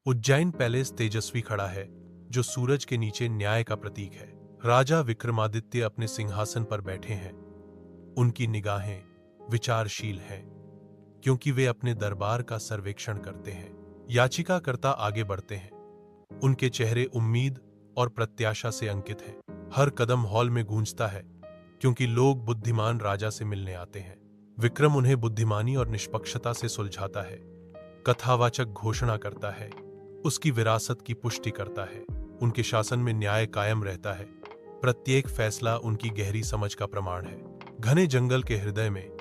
Ujjain palace तेजस्वी खड़ा है, जो सूरज के नीचे न्याय का प्रतीक है। राजा विक्रमादित्य अपने सिंहासन पर बैठे हैं। उनकी निगाहें विचारशील हैं, क्योंकि वे अपने दरबार का सर्वेक्षण करते हैं। याचिकाकर्ता आगे बढ़ते हैं। उनके चेहरे उम्मीद और प्रत्याशा से अंकित हैं। हर कदम हॉल में गूंजता है, क्योंकि लोग बुद्धिमान राजा से मिलने आते हैं। विक्रम उन्हें बुद्धिमानी और निष्पक्षता से सुलझाता है, कथावाचक घोषणा करता है, उसकी विरासत की पुष्टि करता है। उनके शासन में न्याय कायम रहता है। प्रत्येक फैसला उनकी गहरी समझ का प्रमाण है। घने जंगल के हृदय में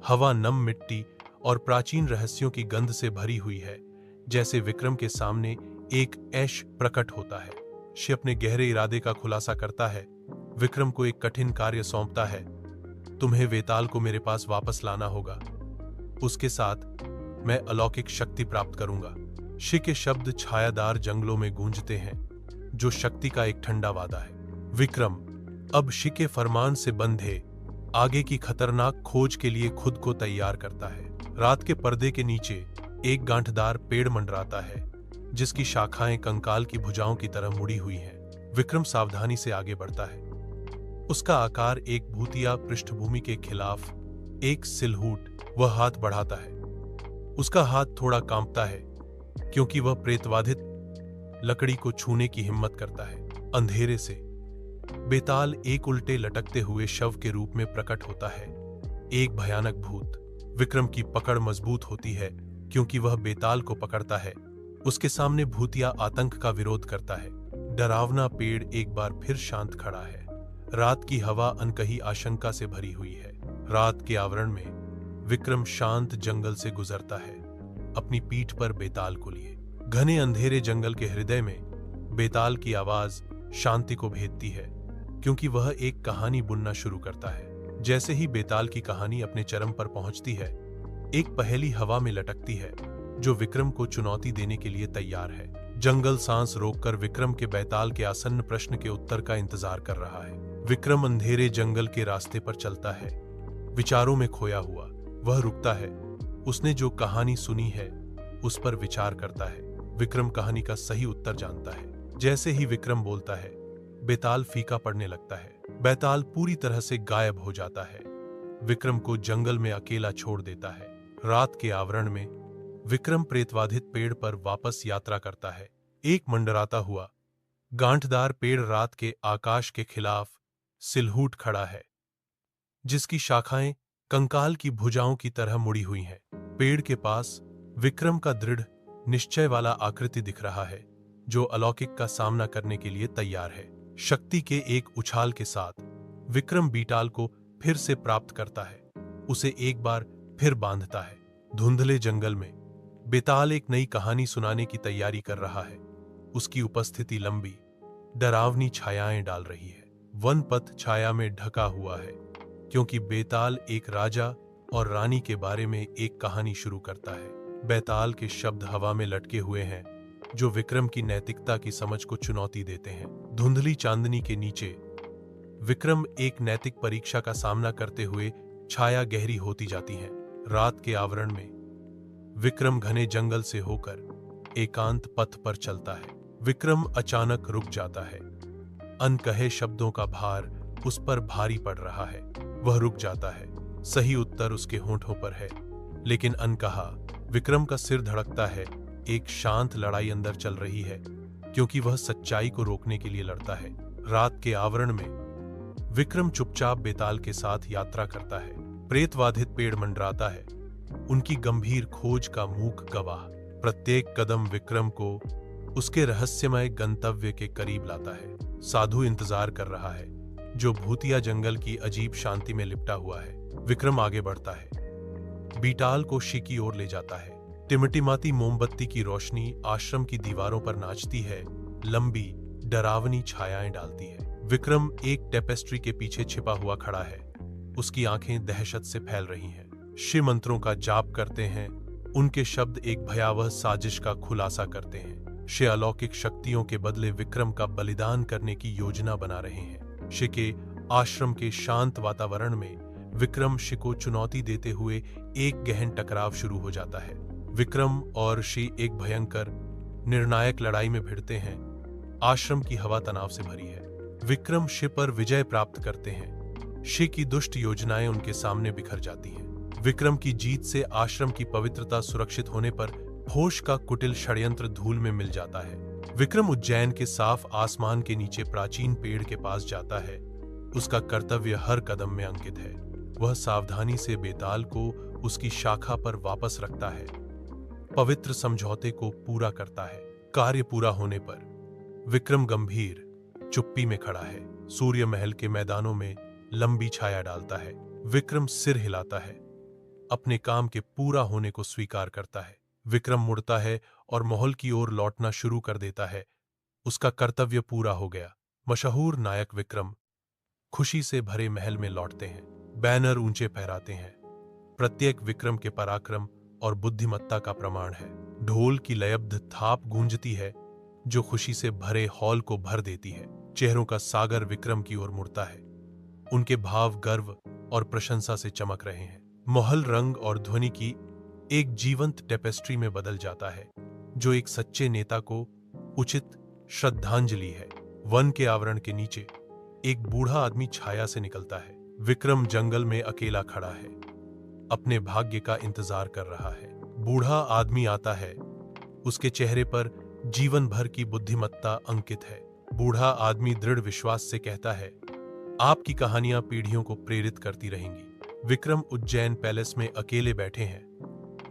हवा नम मिट्टी और प्राचीन रहस्यों की गंध से भरी हुई है। जैसे विक्रम के सामने एक ऐश प्रकट होता है। शे अपने गहरे इरादे का खुलासा करता है। विक्रम को एक कठिन कार्य सौंपता है। तुम्हें वेताल को मेरे पास वापस लाना होगा। उसके साथ मैं अलौकिक शक्ति प्राप्त करूंगा। शे के शब्द छायादार जंगलों में गूंजते हैं, जो शक्ति का एक ठंडा वादा है। विक्रम अब शे के फरमान से बंधे आगे की खतरनाक खोज के लिए खुद को तैयार करता है। रात के पर्दे के नीचे एक गांठदार पेड़ मंडराता है, जिसकी शाखाएं कंकाल की भुजाओं की तरह मुड़ी हुई हैं। विक्रम सावधानी से आगे बढ़ता है। उसका आकार एक भूतिया पृष्ठभूमि के खिलाफ एक सिलहूट वह हाथ बढ़ाता है। उसका हाथ थोड़ा कांपता है, क्योंकि वह प्रेतवाधित लकड़ी को छूने की हिम्मत करता है। अंधेरे से बेताल एक उल्टे लटकते हुए शव के रूप में प्रकट होता है, एक भयानक भूत। विक्रम की पकड़ मजबूत होती है, क्योंकि वह बेताल को पकड़ता है। उसके सामने भूतिया आतंक का विरोध करता है। डरावना पेड़ एक बार फिर शांत खड़ा है। रात की हवा अनकही आशंका से भरी हुई है। रात के आवरण में विक्रम शांत जंगल से गुजरता है, अपनी पीठ पर बेताल को लिए। घने अंधेरे जंगल के हृदय में बेताल की आवाज शांति को भेदती है, क्योंकि वह एक कहानी बुनना शुरू करता है। जैसे ही बेताल की कहानी अपने चरम पर पहुंचती है, एक पहेली हवा में लटकती है, जो विक्रम को चुनौती देने के लिए तैयार है। जंगल सांस रोककर विक्रम के बेताल के आसन्न प्रश्न के उत्तर का इंतजार कर रहा है। विक्रम अंधेरे जंगल के रास्ते पर चलता है, विचारों में खोया हुआ। वह रुकता है। उसने जो कहानी सुनी है, उस पर विचार करता है। विक्रम कहानी का सही उत्तर जानता है। जैसे ही विक्रम बोलता है, बेताल फीका पड़ने लगता है। बेताल पूरी तरह से गायब हो जाता है। विक्रम को जंगल में अकेला छोड़ देता है। रात के आवरण में विक्रम प्रेतवाधित पेड़ पर वापस यात्रा करता है। एक मंडराता हुआ गांठदार पेड़ रात के आकाश के खिलाफ सिलहूट खड़ा है, जिसकी शाखाएं कंकाल की भुजाओं की तरह मुड़ी हुई हैं। पेड़ के पास विक्रम का दृढ़ निश्चय वाला आकृति दिख रहा है, जो अलौकिक का सामना करने के लिए तैयार है। शक्ति के एक उछाल के साथ विक्रम बीटाल को फिर से प्राप्त करता है, उसे एक बार फिर बांधता है। धुंधले जंगल में बेताल एक नई कहानी सुनाने की तैयारी कर रहा है। उसकी उपस्थिति लंबी, डरावनी छायाएं डाल रही है। वन पथ छाया में ढका हुआ है, क्योंकि बेताल एक राजा और रानी के बारे में एक कहानी शुरू करता है। बेताल के शब्द हवा में लटके हुए हैं, जो विक्रम की नैतिकता की समझ को चुनौती देते हैं। धुंधली चांदनी के नीचे विक्रम एक नैतिक परीक्षा का सामना करते हुए छाया गहरी होती जाती है। रात के आवरण में विक्रम घने जंगल से होकर एकांत पथ पर चलता है। विक्रम अचानक रुक जाता है। अनकहे शब्दों का भार उस पर भारी पड़ रहा है। वह रुक जाता है। सही उत्तर उसके होंठों पर है, लेकिन अनकहा। विक्रम का सिर धड़कता है। एक शांत लड़ाई अंदर चल रही है, क्योंकि वह सच्चाई को रोकने के लिए लड़ता है। रात के आवरण में विक्रम चुपचाप बेताल के साथ यात्रा करता है। प्रेतवाधित पेड़ मंडराता है, उनकी गंभीर खोज का मूक गवाह। प्रत्येक कदम विक्रम को उसके रहस्यमय गंतव्य के करीब लाता है। साधु इंतजार कर रहा है, जो भूतिया जंगल की अजीब शांति में लिपटा हुआ है। विक्रम आगे बढ़ता है, बीटाल को शे की ओर ले जाता है। टिमटिमाती मोमबत्ती की रोशनी आश्रम की दीवारों पर नाचती है, लंबी डरावनी छायाएं डालती है। विक्रम एक टेपेस्ट्री के पीछे छिपा हुआ खड़ा है। उसकी आंखें दहशत से फैल रही हैं। शिव मंत्रों का जाप करते हैं। उनके शब्द एक भयावह साजिश का खुलासा करते हैं। शे अलौकिक शक्तियों के बदले विक्रम का बलिदान करने की योजना बना रहे हैं। शे के आश्रम के शांत वातावरण में विक्रम शे को चुनौती देते हुए एक गहन टकराव शुरू हो जाता है। विक्रम और शे एक भयंकर निर्णायक लड़ाई में भिड़ते हैं। आश्रम की हवा तनाव से भरी है। विक्रम शिव पर विजय प्राप्त करते हैं। शिव की दुष्ट योजनाएं उनके सामने बिखर जाती हैं। विक्रम की जीत से आश्रम की पवित्रता सुरक्षित होने पर होश का कुटिल षड्यंत्र धूल में मिल जाता है। विक्रम उज्जैन के साफ आसमान के नीचे प्राचीन पेड़ के पास जाता है। उसका कर्तव्य हर कदम में अंकित है। वह सावधानी से बेताल को उसकी शाखा पर वापस रखता है, पवित्र समझौते को पूरा करता है। कार्य पूरा होने पर विक्रम गंभीर चुप्पी में खड़ा है। सूर्य महल के मैदानों में लंबी छाया डालता है। विक्रम सिर हिलाता है, अपने काम के पूरा होने को स्वीकार करता है। विक्रम मुड़ता है और महल की ओर लौटना शुरू कर देता है। उसका कर्तव्य पूरा हो गया। मशहूर नायक विक्रम खुशी से भरे महल में लौटते हैं। बैनर ऊंचे फहराते हैं। प्रत्येक विक्रम के पराक्रम और बुद्धिमत्ता का प्रमाण है। ढोल की लयबद्ध थाप गूंजती है जो खुशी से भरे हॉल को भर देती है। चेहरों का सागर विक्रम की ओर मुड़ता है। उनके भाव गर्व और प्रशंसा से चमक रहे हैं। महल रंग और ध्वनि की एक जीवंत टेपेस्ट्री में बदल जाता है, जो एक सच्चे नेता को उचित श्रद्धांजलि है। वन के आवरण के नीचे एक बूढ़ा आदमी छाया से निकलता है। विक्रम जंगल में अकेला खड़ा है, अपने भाग्य का इंतजार कर रहा है। बूढ़ा आदमी आता है, उसके चेहरे पर जीवन भर की बुद्धिमत्ता अंकित है। बूढ़ा आदमी दृढ़ विश्वास से कहता है, आपकी कहानियां पीढ़ियों को प्रेरित करती रहेंगी। विक्रम उज्जैन पैलेस में अकेले बैठे हैं।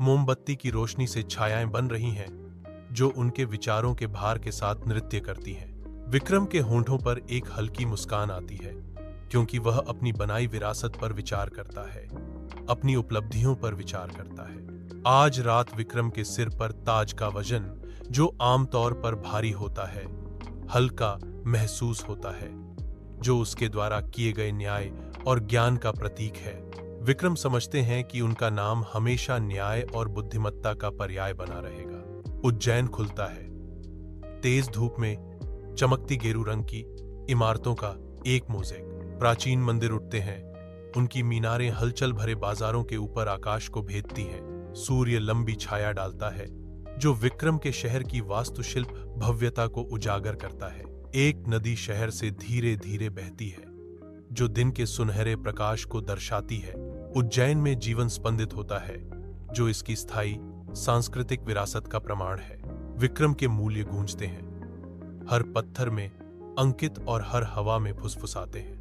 मोमबत्ती की रोशनी से छायाएं बन रही हैं, जो उनके विचारों के भार के साथ नृत्य करती हैं। विक्रम के होंठों पर एक हल्की मुस्कान आती है, क्योंकि वह अपनी बनाई विरासत पर विचार करता है, अपनी उपलब्धियों पर विचार करता है। आज रात विक्रम के सिर पर ताज का वजन, जो आमतौर पर भारी होता है, हल्का महसूस होता है, जो उसके द्वारा किए गए न्याय और ज्ञान का प्रतीक है। विक्रम समझते हैं कि उनका नाम हमेशा न्याय और बुद्धिमत्ता का पर्याय बना रहेगा। उज्जैन खुलता है। तेज धूप में चमकती गेरू रंग की इमारतों का एक मोज़ेक। प्राचीन मंदिर उठते हैं। उनकी मीनारें हलचल भरे बाजारों के ऊपर आकाश को भेदती हैं। सूर्य लंबी छाया डालता है, जो विक्रम के शहर की वास्तुशिल्प भव्यता को उजागर करता है। एक नदी शहर से धीरे धीरे बहती है, जो दिन के सुनहरे प्रकाश को दर्शाती है। उज्जैन में जीवन स्पंदित होता है, जो इसकी स्थायी सांस्कृतिक विरासत का प्रमाण है। विक्रम के मूल्य गूंजते हैं, हर पत्थर में अंकित और हर हवा में फुसफुसाते हैं।